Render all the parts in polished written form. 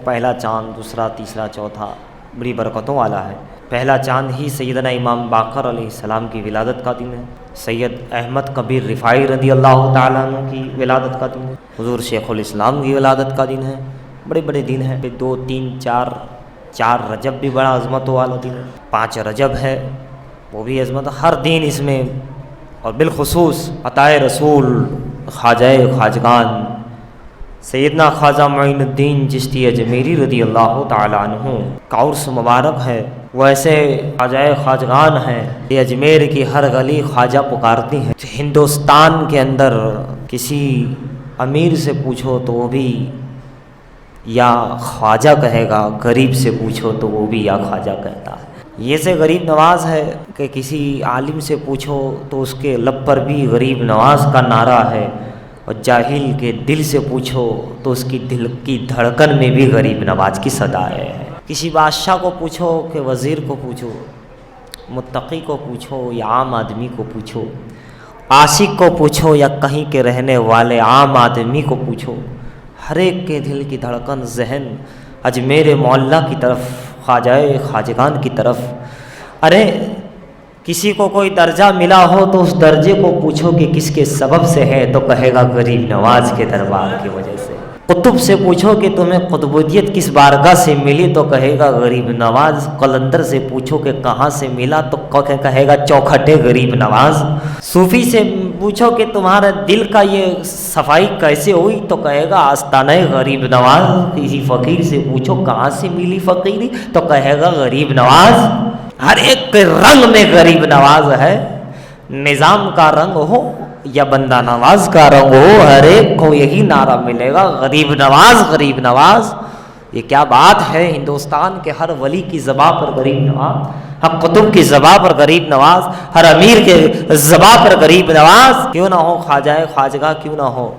پہلا چاند، دوسرا، تیسرا، چوتھا بڑی برکتوں والا ہے۔ پہلا چاند ہی سیدنا امام باقر علیہ السلام کی ولادت کا دن ہے۔ سید احمد کبیر رفاعی رضی اللہ تعالیٰ عنہ کی ولادت کا دن ہے۔ حضور شیخ الاسلام کی ولادت کا دن ہے۔ بڑے بڑے دن ہیں، 2، 3، 4 رجب بھی بڑا عظمت والا دن ہے۔ 5 رجب ہے، وہ بھی عظمت، ہر دن اس میں، اور بالخصوص عطائے رسول خواجہ خواجگان سیدنا خواجہ معین الدین چشتی اجمیری رضی اللہ تعالیٰ عنہ کا عرس مبارک ہے۔ وہ ایسے خواجہ خواجگان ہیں کہ اجمیر کی ہر گلی خواجہ پکارتی ہیں۔ ہندوستان کے اندر کسی امیر سے پوچھو تو وہ بھی یا خواجہ کہے گا، غریب سے پوچھو تو وہ بھی یا خواجہ کہتا ہے۔ یہ سے غریب نواز ہے کہ کسی عالم سے پوچھو تو اس کے لب پر بھی غریب نواز کا نعرہ ہے، اور جاہل کے دل سے پوچھو تو اس کی دل کی دھڑکن میں بھی غریب نواز کی صدا ہے۔ کسی بادشاہ کو پوچھو کہ وزیر کو پوچھو، متقی کو پوچھو یا عام آدمی کو پوچھو، عاشق کو پوچھو یا کہیں کے رہنے والے عام آدمی کو پوچھو، ہر ایک کے دل کی دھڑکن، ذہن اجمیر معلیٰ کی طرف، خواجہ خواجگان کی طرف۔ ارے کسی کو کوئی درجہ ملا ہو تو اس درجے کو پوچھو کہ کس کے سبب سے ہے، تو کہے گا غریب نواز کے دربار کی وجہ سے۔ قطب سے پوچھو کہ تمہیں قطبیت کس بارگاہ سے ملی، تو کہے گا غریب نواز۔ قلندر سے پوچھو کہ کہاں سے ملا، تو کہے گا چوکھٹے غریب نواز۔ صوفی سے پوچھو کہ تمہارے دل کا یہ صفائی کیسے ہوئی، تو کہے گا آستانہ غریب نواز۔ کسی فقیر سے پوچھو کہاں سے ملی فقیری، تو کہے گا غریب نواز۔ ہر ایک کے رنگ میں غریب نواز ہے، نظام کا رنگ ہو یا بندہ نواز کا رنگ ہو، ہر ایک کو یہی نعرہ ملے گا، غریب نواز، غریب نواز۔ یہ کیا بات ہے، ہندوستان کے ہر ولی کی زبان پر غریب نواز، ہر قطب کی زبان پر غریب نواز، ہر امیر کے زبان پر غریب نواز۔ کیوں نہ ہو خواجہ خواجگاہ، کیوں نہ ہو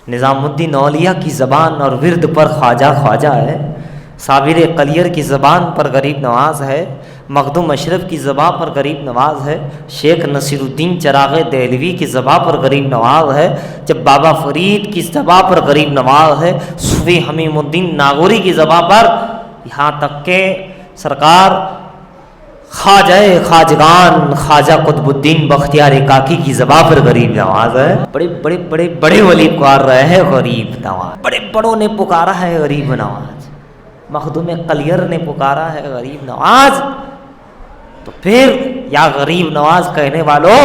نظام الدین اولیاء کی زبان اور ورد پر خواجہ خواجہ ہے، صابر قلیر کی زبان پر غریب نواز ہے، مخدوم اشرف کی زبان پر غریب نواز ہے، شیخ نصیر الدین چراغ دہلوی کی زبان پر غریب نواز ہے، جب بابا فرید کی زبان پر غریب نواز ہے، صوفی حمیم الدین ناگوری کی زبان پر، یہاں تک کہ سرکار خواجہ خواجگان خواجہ قطب الدین بختیار کاکی کی زبان پر غریب نواز ہے۔ بڑے بڑے بڑے بڑے ولی پکار رہے ہیں غریب نواز، بڑے بڑوں نے پکارا ہے غریب نواز، مخدوم قلیر نے پکارا ہے غریب نواز۔ تو پھر یا غریب نواز کہنے والوں،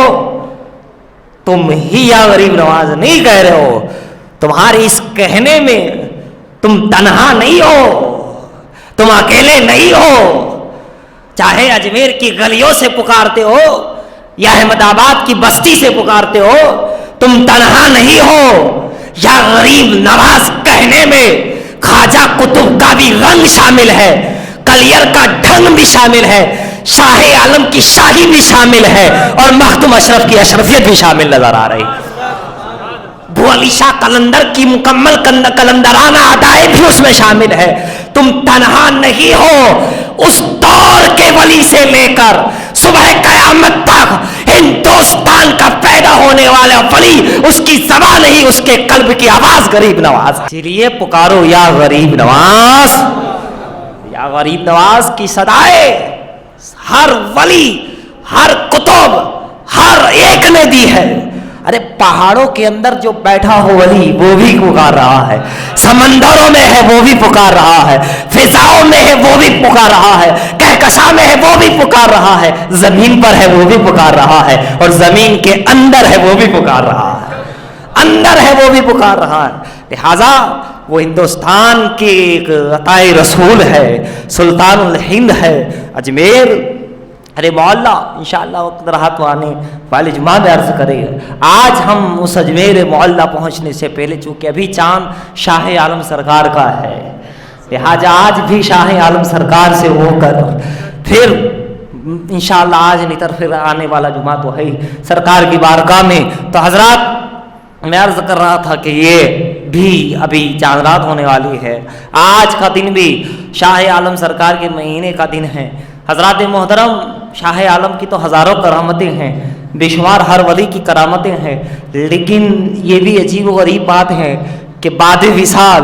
تم ہی یا غریب نواز نہیں کہہ رہے ہو، تمہارے اس کہنے میں تم تنہا نہیں ہو، تم اکیلے نہیں ہو۔ چاہے اجمیر کی گلیوں سے پکارتے ہو یا احمد آباد کی بستی سے پکارتے ہو، تم تنہا نہیں ہو۔ یا غریب نواز کہنے میں خواجہ قطب کا بھی رنگ شامل ہے، کلیر کا ڈھنگ بھی شامل ہے، شاہ عالم کی شاہی بھی شامل ہے، اور مخدوم اشرف کی اشرفیت بھی شامل نظر آ رہی۔ ابو علی شاہ قلندر کی مکمل قلندرانہ ادائیں بھی اس میں شامل ہے۔ تم تنہا نہیں ہو، اس دور کے ولی سے لے کر صبح قیامت تک ہندوستان کا پیدا ہونے والا ولی، اس کی زبان نہیں، اس کے قلب کی آواز غریب نواز۔ اسی لیے پکارو یا غریب نواز، یا غریب نواز کی صدائے ہر ولی، ہر قطب، ہر ایک نے دی ہے۔ ارے پہاڑوں کے اندر جو بیٹھا ہو ولی وہ بھی پکار رہا ہے، سمندروں میں ہے وہ بھی پکار رہا ہے، فضاؤں میں ہے وہ بھی پکار رہا ہے، کہکشاں میں ہے وہ بھی پکار رہا ہے، زمین پر ہے وہ بھی پکار رہا ہے، اور زمین کے اندر ہے وہ بھی پکار رہا ہے، اندر ہے وہ بھی پکار رہا ہے۔ لہذا وہ ہندوستان کی ایک عطائے رسول ہے، سلطان الہند ہے اجمیر۔ ارے معلیٰ انشاءاللہ وقت رہا تو آنے والے جمعہ میں عرض کرے گا۔ آج ہم اس اجمیر معلیٰ پہنچنے سے پہلے، چونکہ ابھی چاند شاہ عالم سرکار کا ہے، لہٰذا آج بھی شاہ عالم سرکار سے ہو کر پھر انشاءاللہ آج نہیں تو پھر آنے والا جمعہ تو ہے سرکار کی بارگاہ میں، تو حضرات میں عرض کر رہا تھا کہ یہ بھی ابھی چاند رات ہونے والی ہے۔ آج کا دن بھی شاہ عالم سرکار کے مہینے کا دن ہے۔ حضرات محترم، شاہ عالم کی تو ہزاروں کرامتیں ہیں، بے شمار ہر ولی کی کرامتیں ہیں، لیکن یہ بھی عجیب و غریب بات ہے کہ بعد وصال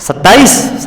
27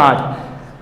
8।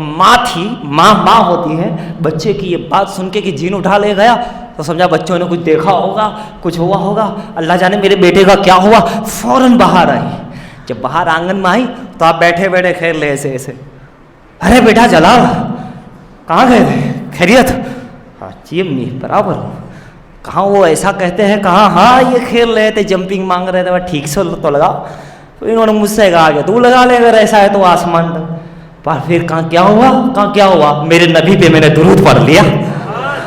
ماں تھی، ماں ہوتی ہے، بچے کی یہ بات سن کے کہ جین اٹھا لے گیا تو سمجھا بچوں نے کچھ دیکھا ہوگا، کچھ ہوا ہوگا، اللہ جانے میرے بیٹے کا کیا ہوا، فوراً باہر آئی۔ جب باہر آنگن میں آئی تو آپ بیٹھے بیٹھے کھیل لے ایسے ایسے، ارے بیٹا جلال کہاں گئے تھے، خیریت؟ جی امی برابر ہوں۔ کہاں؟ وہ ایسا کہتے ہیں کہاں؟ ہاں یہ کھیل رہے تھے، جمپنگ مانگ رہے تھے، ٹھیک سے تو لگا۔ تو انہوں نے مجھ سے کہا کہ تو لگا لے اگر ایسا ہے تو آسمان پر۔ پھر کہاں کیا ہوا؟ کہاں کیا ہوا؟ میرے نبی پہ میں نے درود پڑھ لیا،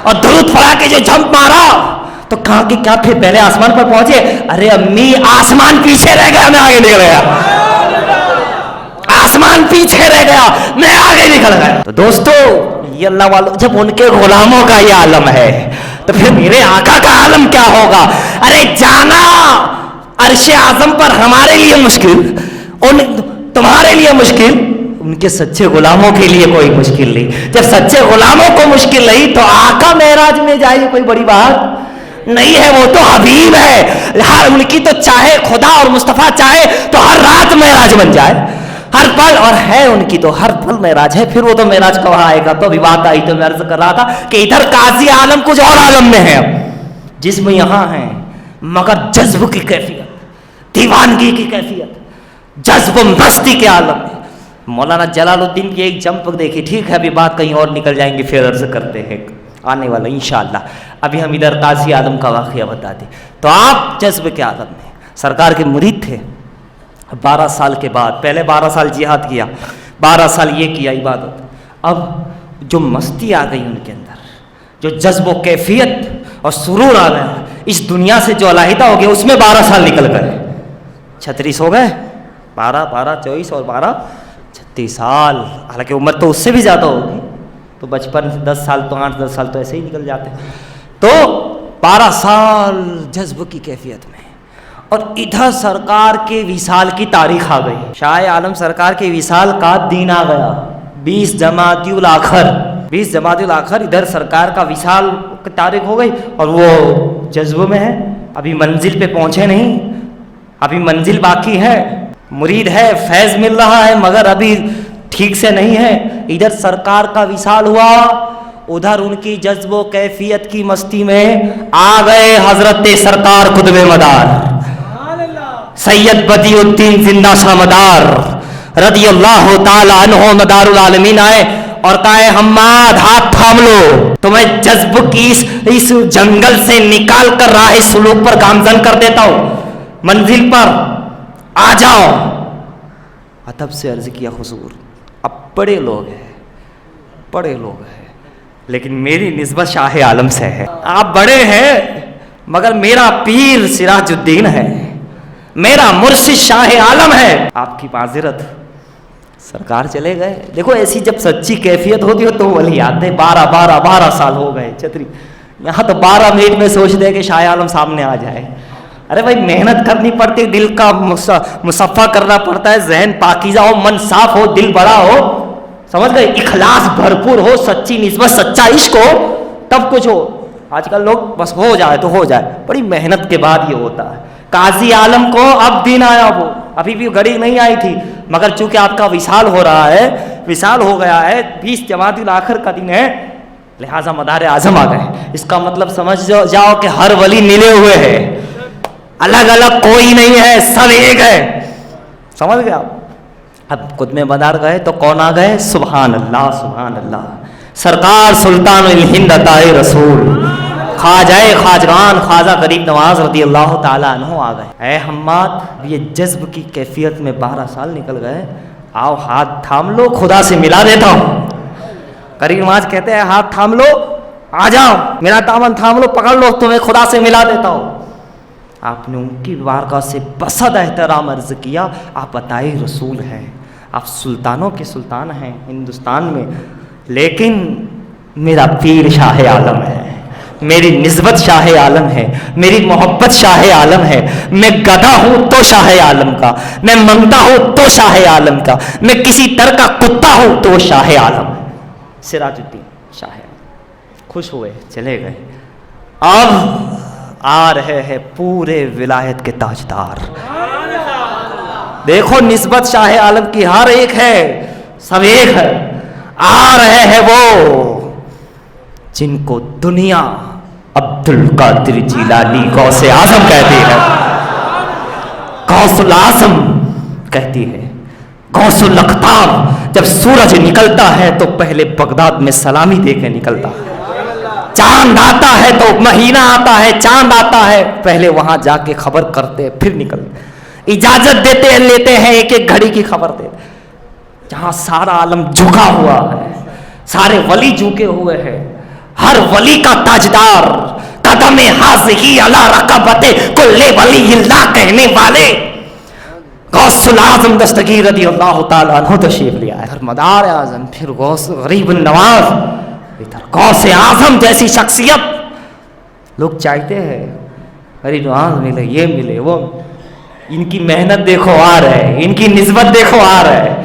اور درود پڑھا کے جو جمپ مارا تو کہاں کہ کیا پھر پہلے آسمان پر پہنچے؟ ارے امی آسمان پیچھے رہ گیا، میں آگے نکل گیا، آسمان پیچھے رہ گیا، میں آگے نکل گیا۔ تو دوستو یہ اللہ والوں، جب ان کے غلاموں کا یہ عالم ہے تو پھر میرے آقا کا عالم کیا ہوگا؟ ارے جانا عرش اعظم پر ہمارے لیے مشکل، تمہارے لیے مشکل، ان کے سچے غلاموں کے لیے کوئی مشکل نہیں۔ جب سچے غلاموں کو مشکل نہیں تو آقا معراج میں جائے کوئی بڑی بات نہیں ہے، وہ تو حبیب ہے۔ ان کی تو چاہے خدا اور مصطفیٰ چاہے تو ہر رات معراج بن جائے، ہر پل، اور ہے ان کی تو ہر پل معراج ہے۔ پھر وہ تو معراج کب آئے گا؟ تو ابھی بات آئی تو میں عرض کر رہا تھا کہ ادھر قاضی عالم کچھ اور عالم میں ہے، جسم یہاں ہے مگر جذب کی کیفیت، دیوانگی کی کیفیت، جذب مستی کے عالم میں۔ مولانا جلال الدین کی ایک جمپ دیکھی، ٹھیک ہے ابھی بات کہیں اور نکل جائیں گے، پھر عرض کرتے ہیں آنے والا انشاءاللہ۔ ابھی ہم ادھر قاضی عالم کا واقعہ بتاتے۔ تو آپ جذب کے عالم میں سرکار کے مرید تھے۔ 12 سال کے بعد، پہلے 12 سال جہاد کیا، 12 سال یہ کیا عبادت، اب جو مستی آ گئی ان کے اندر، جو جذب و کیفیت اور سرور آ گیا، اس دنیا سے جو علیحدہ ہو گیا، اس میں 12 سال نکل گئے، 36 ہو گئے، 12 24 اور 12 36 سال، حالانکہ عمر تو اس سے بھی زیادہ ہوگی، تو بچپن 10 سال تو 8-10 سال تو ایسے ہی نکل جاتے ہیں۔ تو 12 سال جذب کی کیفیت میں، اور ادھر سرکار کے وصال کی تاریخ آ گئی، شاہ عالم سرکار کے وصال کا دن آ گیا، 20 جمادی الاخر، 20 جمادی الاخر ادھر سرکار کا وصال کی تاریخ ہو گئی، اور وہ جذب میں ہے، ابھی منزل پہ پہنچے نہیں، ابھی منزل باقی ہے، مرید ہے، فیض مل رہا ہے مگر ابھی ٹھیک سے نہیں ہے۔ ادھر سرکار کا وصال ہوا، ادھر ان کی جذب و کیفیت کی مستی میں آ گئے حضرت سرکار قطب مدار سید بدیع الدین زندہ شاہ مدار رضی اللہ تعالی عنہ مدار العالمین آئے اور کہا حماد ہاتھ تھام لو، تمہیں جذب کی اس جنگل سے نکال کر راہ سلوک پر گامزن کر دیتا ہوں، منزل پر آ جاؤ۔ ادب سے عرض کیا حضور اب بڑے لوگ ہیں لیکن میری نسبت شاہ عالم سے ہے، آپ بڑے ہیں مگر میرا پیر سراج الدین ہے، میرا مرشد شاہ عالم ہے، آپ کی معذرت۔ سرکار چلے گئے۔ دیکھو ایسی جب سچی کیفیت ہوتی ہو تو ولی آتے، 12 سال ہو گئے چھتری، یہاں تو 12 منٹ میں سوچتے کہ شاہ عالم سامنے آ جائے۔ ارے بھائی محنت کرنی پڑتی، دل کا مصفہ کرنا پڑتا ہے، ذہن پاکیزہ ہو، من صاف ہو، دل بڑا ہو، سمجھ گئے، اخلاص بھرپور ہو، سچی نسبت، سچا عشق ہو، تب کچھ ہو۔ آج کل لوگ بس ہو جائے تو ہو جائے، بڑی محنت کے بعد یہ ہوتا ہے۔ قاضی عالم کو اب دن آیا، وہ ابھی بھی گھڑی نہیں آئی تھی، مگر چونکہ آپ کا وصال ہو رہا ہے، وصال ہو گیا ہے، 20 جمادی الاخر کا دن ہے، لہٰذا مدار اعظم آ گئے۔ اس کا مطلب سمجھ جاؤ کہ ہر ولی ملے ہوئے ہیں، الگ الگ کوئی نہیں ہے، سب ایک ہے، سمجھ گئے آپ۔ اب قطب مدار گئے تو کون آ گئے؟ سبحان اللہ سبحان اللہ، سرکار سلطان الہند عطا رسول خواجہ خواجگان خواجہ غریب نواز رضی اللہ تعالیٰ عنہ آ گئے۔ اے حماد یہ جذب کی کیفیت میں 12 سال نکل گئے، آؤ ہاتھ تھام لو، خدا سے ملا دیتا ہوں۔ غریب نواز کہتے ہیں ہاتھ تھام لو، آ جاؤ، میرا دامن تھام لو، پکڑ لو، تمہیں خدا سے ملا دیتا ہوں۔ آپ نے ان کی بارگاہ سے بصد احترام عرض کیا، آپ عطائے رسول ہیں، آپ سلطانوں کے سلطان ہیں ہندوستان میں، لیکن میرا پیر شاہ عالم ہے، میری نسبت شاہ عالم ہے، میری محبت شاہ عالم ہے، میں گدھا ہوں تو شاہ عالم کا، میں منگتا ہوں تو شاہ عالم کا، میں کسی طرح کا کتا ہوں تو شاہ عالم ہے۔ سراج الدین شاہ عالم خوش ہوئے، چلے گئے۔ اب آ رہے ہیں پورے ولایت کے تاجدار، دیکھو نسبت شاہ عالم کی ہر ایک ہے، سب ایک ہے۔ آ رہے ہیں وہ جن کو دنیا عبد القادر جیلانی غوث اعظم کہتی ہے، غوث الاعظم کہتی ہے، غوث الاقطاب۔ جب سورج نکلتا ہے تو پہلے بغداد میں سلامی دے کے نکلتا ہے، چاند آتا ہے تو مہینہ آتا ہے، چاند آتا ہے پہلے وہاں جا کے خبر کرتے پھر نکلتے، اجازت دیتے لیتے ہیں، ایک ایک گھڑی کی خبر دیتے۔ جہاں سارا عالم جھکا ہوا ہے، سارے ولی جھکے ہوئے ہیں، ہر ولی کا تاجدار قدم حاضی علی رقبت کل ولی اللہ کہنے والے غوث الاعظم دستگیر رضی اللہ تعالیٰ عنہ تشریف لے آئے۔ مدار اعظم، پھر غوث غریب النواز، ادھر غوث اعظم جیسی شخصیت لوگ چاہتے ہیں غریب نواز ملے، یہ ملے وہ، ان کی محنت دیکھو آ رہے، ان کی نسبت دیکھو آ رہے،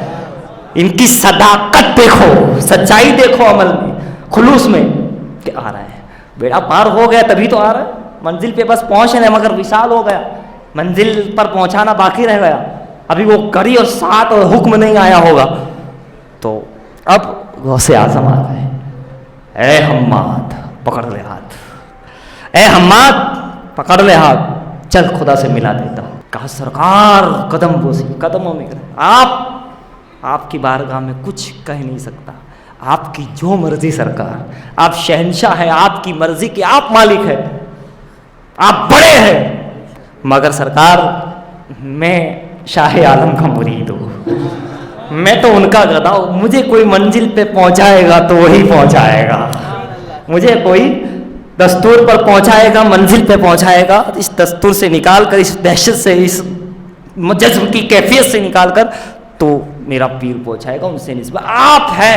ان کی صداقت دیکھو، سچائی دیکھو عمل میں، خلوص میں کہ آ رہے ہیں۔ بیڑا پار ہو گیا تبھی تو آ رہا ہے، منزل پہ بس پہنچ رہے مگر وصال ہو گیا، منزل پر پہنچانا باقی رہ گیا، ابھی وہ گھڑی اور ساتھ اور حکم نہیں آیا ہوگا۔ تو اب غوث اعظم آ گئے، اے حماد پکڑ لے ہاتھ، اے حماد پکڑ لے ہاتھ، چل خدا سے ملا دیتا ہوں۔ کہا سرکار قدم بوسی، قدموں میں آپ کی بارگاہ میں کچھ کہہ نہیں سکتا، آپ کی جو مرضی سرکار، آپ شہنشاہ ہیں، آپ کی مرضی کے آپ مالک ہیں، آپ بڑے ہیں، مگر سرکار میں شاہ عالم کا مرید ہوں، میں تو ان کا گدا ہوں، مجھے کوئی منزل پہ پہنچائے گا تو وہی پہنچائے گا، مجھے کوئی دستور پر پہنچائے گا، منزل پہ پہنچائے گا، اس دستور سے نکال کر، اس دہشت سے، اس جذب کی کیفیت سے نکال کر تو میرا پیر پہنچائے گا، ان سے نسبت آپ ہے۔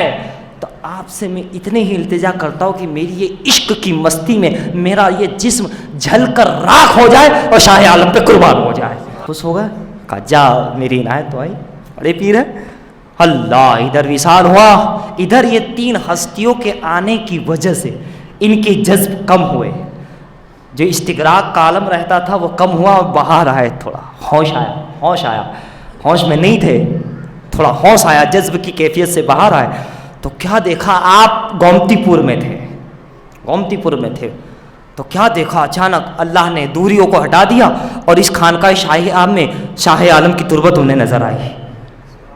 تو آپ سے میں اتنی ہی التجا کرتا ہوں کہ میری یہ عشق کی مستی میں میرا یہ جسم جھل کر راکھ ہو جائے اور شاہ عالم پہ قربان ہو جائے۔ خوش ہو گئے، کہا جا میری عنایت تو آئی، بڑے پیر ہے اللہ۔ ادھر وصال ہوا، ادھر یہ تین ہستیوں کے آنے کی وجہ سے ان کے جذب کم ہوئے، جو استغراق کا عالم رہتا تھا وہ کم ہوا، اور باہر آئے، تھوڑا ہوش آیا، ہوش آیا، ہوش میں نہیں تھے، تھوڑا ہوش آیا، جذب کی کیفیت سے باہر آئے۔ تو کیا دیکھا، آپ گومتی پور میں تھے، گومتی پور میں تھے، تو کیا دیکھا، اچانک اللہ نے دوریوں کو ہٹا دیا اور اس خانقاہ شاہی عام میں شاہ عالم کی تربت انہیں نظر آئی۔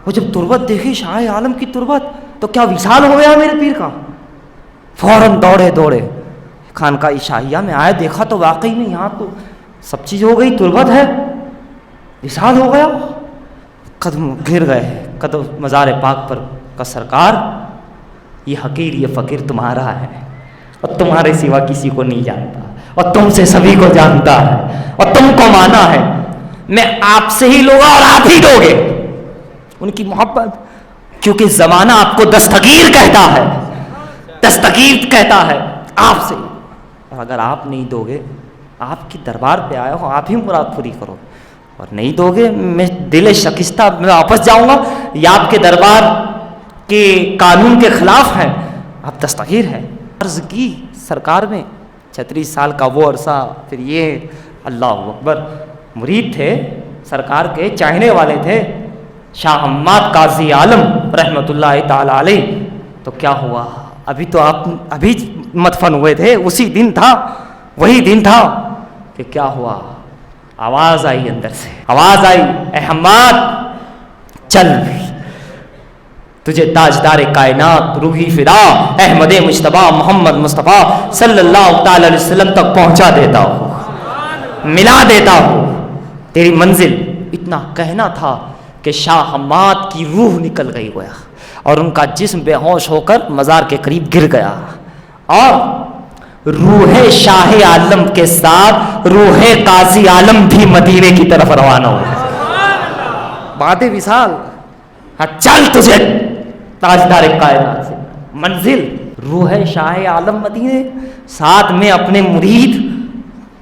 وہ جب تربت دیکھی شاہ عالم کی تربت تو کیا وصال ہو گیا میرے پیر کا، فوراً دوڑے خانقاہ شاہیہ میں آئے، دیکھا تو واقعی میں یہاں تو سب چیز ہو گئی، تربت ہے، وصال ہو گیا، قدم گر گئے، قدم مزار پاک پر کا سرکار یہ حقیر یہ فقیر تمہارا ہے اور تمہارے سوا کسی کو نہیں جانتا اور تم سے سبھی کو جانتا ہے اور تم کو مانا ہے، میں آپ سے ہی لوں گا اور آپ ہی دو گے۔ ان کی محبت، کیونکہ زمانہ آپ کو دستگیر کہتا ہے، دستگیر کہتا ہے آپ سے، اور اگر آپ نہیں دو گے، آپ کی دربار پہ آیا ہو، آپ ہی مراد پوری کرو، اور نہیں دو گے میں دل شکستہ میں واپس جاؤں گا، یہ آپ کے دربار کے قانون کے خلاف ہے، آپ دستگیر ہیں۔ عرض کی سرکار میں 36 سال کا وہ عرصہ، پھر یہ اللہ اکبر، مرید تھے سرکار کے، چاہنے والے تھے، شاہ حماد قاضی عالم رحمۃ اللہ تعالی علیہ۔ تو کیا ہوا، ابھی تو آپ ابھی مدفن ہوئے تھے، اسی دن تھا، وہی دن تھا کہ کیا ہوا، آواز آئی اندر سے، آواز آئی، اے حماد چل، تجھے تاجدار کائنات روحی فدا احمد مجتبیٰ محمد مصطفیٰ صلی اللہ تعالی علیہ وسلم تک پہنچا دیتا ہوں، ملا دیتا ہوں تیری منزل۔ اتنا کہنا تھا کہ شاہ حماد کی روح نکل گئی گویا، اور ان کا جسم بے ہوش ہو کر مزار کے قریب گر گیا، اور روح شاہ عالم کے ساتھ روح قاضی عالم بھی مدینے کی طرف روانہ ہو گئے۔ بعد وصال، چل تجھے تاجدار کائنات سے منزل، روح شاہ عالم مدینے، ساتھ میں اپنے مرید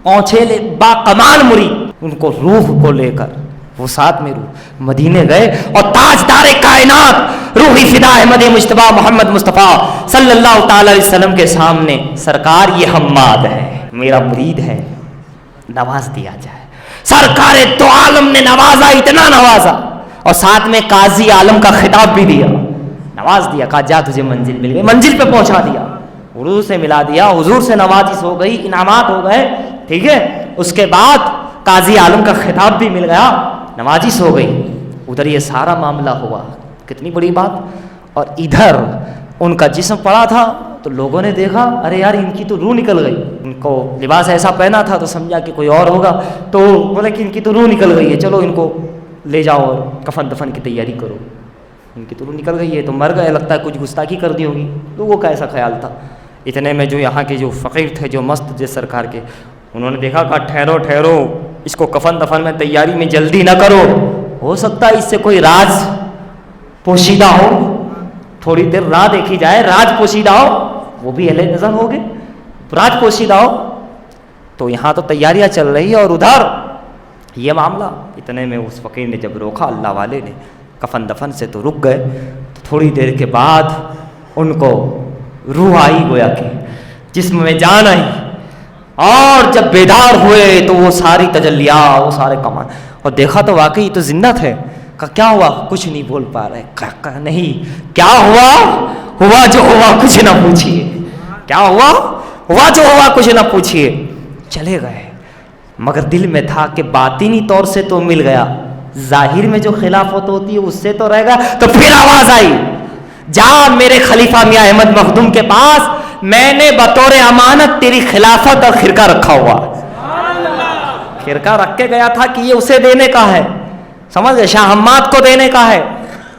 پہنچے، لے با کمال مرید، ان کو روح کو لے کر وہ ساتھ میں روح مدینے گئے، اور تاجدار کائنات روحی فدا احمد مجتبیٰ محمد مصطفیٰ صلی اللہ تعالی علیہ وسلم کے سامنے، سرکار یہ حماد ہے، میرا مرید ہے، نواز دیا جائے۔ سرکار دو عالم نے نوازا، اتنا نوازا، اور ساتھ میں قاضی عالم کا خطاب بھی دیا، نواز دیا, کہا جا تجھے منزل مل گئی, منزل پہ پہنچا دیا, حضور سے ملا دیا, حضور سے نوازش ہو گئی, انعامات ہو گئے, ٹھیک ہے. اس کے بعد قاضی عالم کا خطاب بھی مل گیا, نوازش ہو گئی. ادھر یہ سارا معاملہ ہوا, کتنی بڑی بات. اور ادھر ان کا جسم پڑا تھا تو لوگوں نے دیکھا, ارے یار ان کی تو روح نکل گئی. ان کو لباس ایسا پہنا تھا تو سمجھا کہ کوئی اور ہوگا, تو بولے کہ ان کی تو روح نکل گئی ہے, چلو ان کو لے جاؤ اور کفن دفن کی تیاری کرو. ان کی تو روح نکل گئی ہے, تو مر گئے, لگتا ہے کچھ گستاخی کر دی ہوگی. لوگوں کا ایسا خیال تھا. اتنے میں جو یہاں کے جو فقیر تھے, جو مست تھے سرکار کے, انہوں نے دیکھا, کہا ٹھہرو ٹھہرو, اس کو کفن دفن میں تیاری میں جلدی نہ کرو, ہو سکتا ہے اس سے کوئی راز پوشیدہ ہو, تھوڑی دیر راہ دیکھی جائے, راز پوشیدہ ہو, وہ بھی اہل نظر ہو گئے, راز پوشیدہ ہو. تو یہاں تو تیاریاں چل رہی ہے اور ادھر یہ معاملہ. اتنے میں اس فقیر نے جب روکا, اللہ والے نے, کفن دفن سے تو رک گئے. تو تھوڑی دیر کے بعد ان کو روح آئی, گویا کہ جسم میں جان آئی, اور جب بیدار ہوئے تو وہ ساری تجلیات, وہ سارے کمال, اور دیکھا تو واقعی تو زندہ تھے. کہا کیا ہوا؟ کچھ نہیں بول پا رہے. کہا نہیں, کیا ہوا؟ ہوا جو ہوا کچھ نہ پوچھیے. کیا ہوا؟ ہوا جو ہوا کچھ نہ پوچھیے. چلے گئے, مگر دل میں تھا کہ باطنی طور سے تو مل گیا, ظاہر میں جو خلافت ہوتی ہے اس سے تو رہ گا. تو پھر آواز آئی, جا میرے خلیفہ میاں احمد مخدوم کے پاس, میں نے بطور امانت تیری خلافت اور خرقہ رکھا ہوا. خرقہ رکھ کے گیا تھا کہ یہ اسے دینے کا ہے, سمجھ گئے, شاہ حماد کو دینے کا ہے,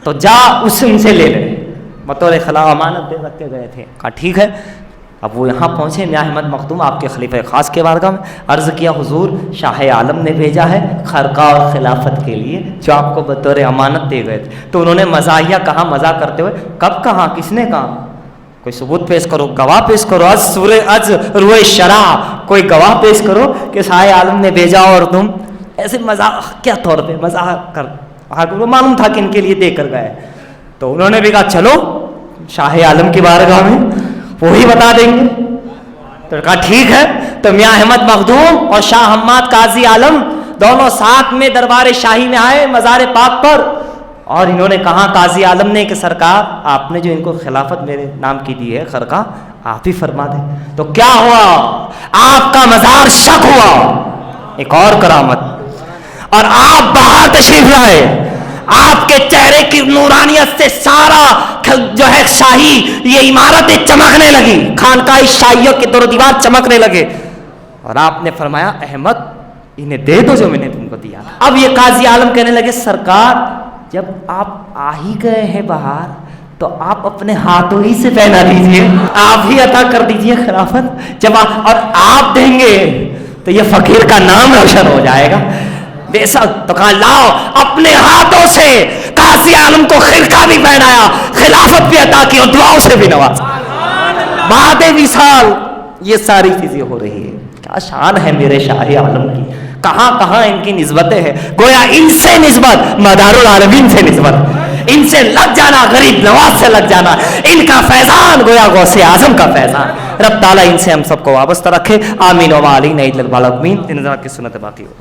تو جا اس ان سے لے لے, بطور خلاف امانت دے رکھ کے گئے تھے. کہا ٹھیک ہے. اب وہ یہاں پہنچے, میاں احمد مخدوم آپ کے خلیفہ خاص کے بارگاہ میں, عرض کیا حضور شاہ عالم نے بھیجا ہے خرقہ اور خلافت کے لیے, جو آپ کو بطور امانت دے گئے تھے. تو انہوں نے مزاحیہ کہا, مزاح کرتے ہوئے, کب کہا, کس نے کہا, کوئی ثبوت پیش کرو, گواہ پیش کرو, از روئے شرع کوئی گواہ پیش کرو کہ شاہ عالم نے بھیجا اور تم ایسے مزاح کیا طور پہ مزاح کر. وہ معلوم تھا کہ ان کے لیے دے کر گئے. تو انہوں نے بھی کہا چلو شاہ عالم کی بارگاہ میں, وہی بتا دیں گے. تو کہا ٹھیک ہے. تو میاں احمد مخدوم اور شاہ حماد قاضی عالم دونوں ساتھ میں دربار شاہی میں آئے, مزار پاک پر, اور انہوں نے کہا قاضی عالم نے کہ سرکار آپ نے جو ان کو خلافت میرے نام کی دی ہے خرقہ, آپ ہی فرما دیں. تو کیا ہوا, آپ کا مزار شک ہوا, ایک اور کرامت, اور آپ باہر تشریف لائے, آپ کے چہرے کی نورانیت سے سارا جو ہے شاہی یہ عمارتیں چمکنے لگی, خانقاہ شاہیوں کے دور و دیوار چمکنے لگے, اور آپ نے فرمایا احمد انہیں دے دو جو میں نے تم کو دیا. اب یہ قاضی عالم کہنے لگے سرکار جب آپ آ ہی گئے ہیں باہر تو آپ اپنے ہاتھوں ہی سے پہنا دیجئے, آپ ہی عطا کر دیجئے خلافت. جب اور آپ دیں گے تو یہ فقیر کا نام روشن ہو جائے گا. بے شک. تو کہا لاؤ, اپنے ہاتھوں سے قاضی عالم کو خرقہ بھی پہنایا, خلافت بھی عطا کی, اور دعاؤں سے بھی نوازا. بعد وصال یہ ساری چیزیں ہو رہی ہے. کیا شان ہے میرے شاہ عالم کی, کہاں کہاں ان کی نسبتیں ہیں. گویا ان سے نسبت مدار العالمین سے نسبت, ان سے لگ جانا غریب نواز سے لگ جانا, ان کا فیضان گویا غوث اعظم کا فیضان. رب تعالیٰ ان سے ہم سب کو وابستہ رکھے. آمین و علی نعید العالمین. ان کی سنت باقی ہو.